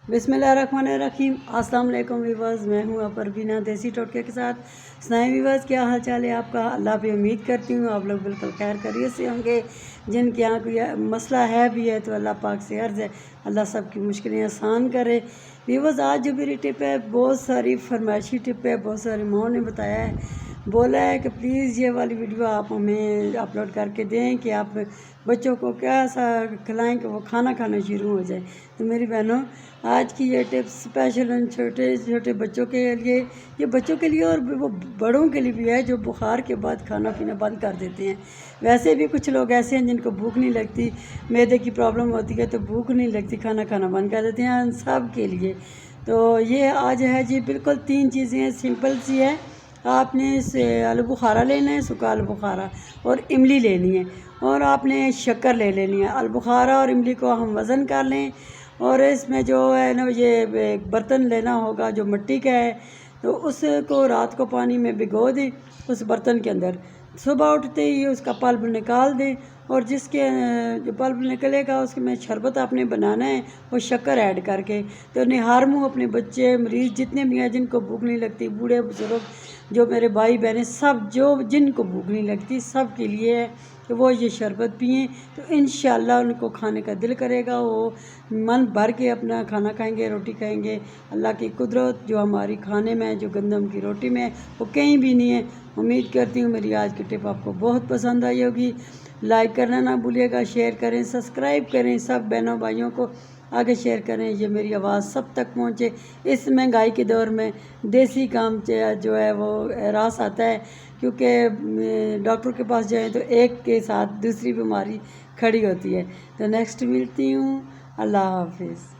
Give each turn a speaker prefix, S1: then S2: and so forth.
S1: बिस्मिल्लाहिर्रहमानिर्रहीम। अस्सलाम वालेकुम व्यूअर्स, मैं हूँ परवीना देसी टोटके के साथ। सुनाएं व्यूअर्स, क्या हाल चाल है आपका? अल्लाह पे उम्मीद करती हूँ आप लोग बिल्कुल खैर खैरियत से होंगे। जिनके यहाँ कोई मसला है भी है तो अल्लाह पाक से अर्ज़ है अल्लाह सब की मुश्किलें आसान करे। व्यूअर्स, आज जो मेरी टिप है बहुत सारी फरमाइशी टिप है, बहुत सारी माओं ने बताया है, बोला है कि प्लीज़ ये वाली वीडियो आप हमें अपलोड करके दें कि आप बच्चों को क्या सा खिलाएं कि वो खाना खाना शुरू हो जाए। तो मेरी बहनों, आज की ये टिप्स स्पेशल उन छोटे छोटे बच्चों के लिए, ये बच्चों के लिए और वो बड़ों के लिए भी है जो बुखार के बाद खाना पीना बंद कर देते हैं। वैसे भी कुछ लोग ऐसे हैं जिनको भूख नहीं लगती, मैदे की प्रॉब्लम होती है तो भूख नहीं लगती, खाना खाना बंद कर देते हैं, उन सब के लिए। तो ये आज है जी, बिल्कुल 3 चीज़ें हैं, सिंपल सी है। आपने इसे आलू बुखारा लेना है, सूखा आलू बुखारा, और इमली लेनी है, और आपने शक्कर ले लेनी है। आलू बुखारा और इमली को हम वज़न कर लें, और इसमें जो है ना ये एक बर्तन लेना होगा जो मिट्टी का है, तो उसको रात को पानी में भिगो दें उस बर्तन के अंदर। सुबह उठते ही उसका पल्प निकाल दें, और जिसके जो पल्प निकलेगा उसमें शरबत आपने बनाना है वो शक्कर ऐड करके। तो निहार मुँह अपने बच्चे मरीज़ जितने भी हैं जिनको भूख नहीं लगती, बूढ़े बुजुर्ग, जो मेरे भाई बहनें, सब जो जिनको भूख नहीं लगती सब के लिए है कि वो ये शरबत पिएँ। तो इंशाअल्लाह उनको खाने का दिल करेगा, वो मन भर के अपना खाना खाएंगे, रोटी खाएंगे। अल्लाह की कुदरत जो हमारी खाने में है, जो गंदम की रोटी में है, वो कहीं भी नहीं है। उम्मीद करती हूँ मेरी आज की टिप आपको बहुत पसंद आई होगी। लाइक करना ना भूलिएगा, शेयर करें, सब्सक्राइब करें, सब बहनों भाइयों को आगे शेयर करें, ये मेरी आवाज़ सब तक पहुँचे। इस महंगाई के दौर में देसी काम जो है वो रास आता है, क्योंकि डॉक्टर के पास जाएं तो एक के साथ दूसरी बीमारी खड़ी होती है। तो नेक्स्ट मिलती हूँ, अल्लाह हाफिज़।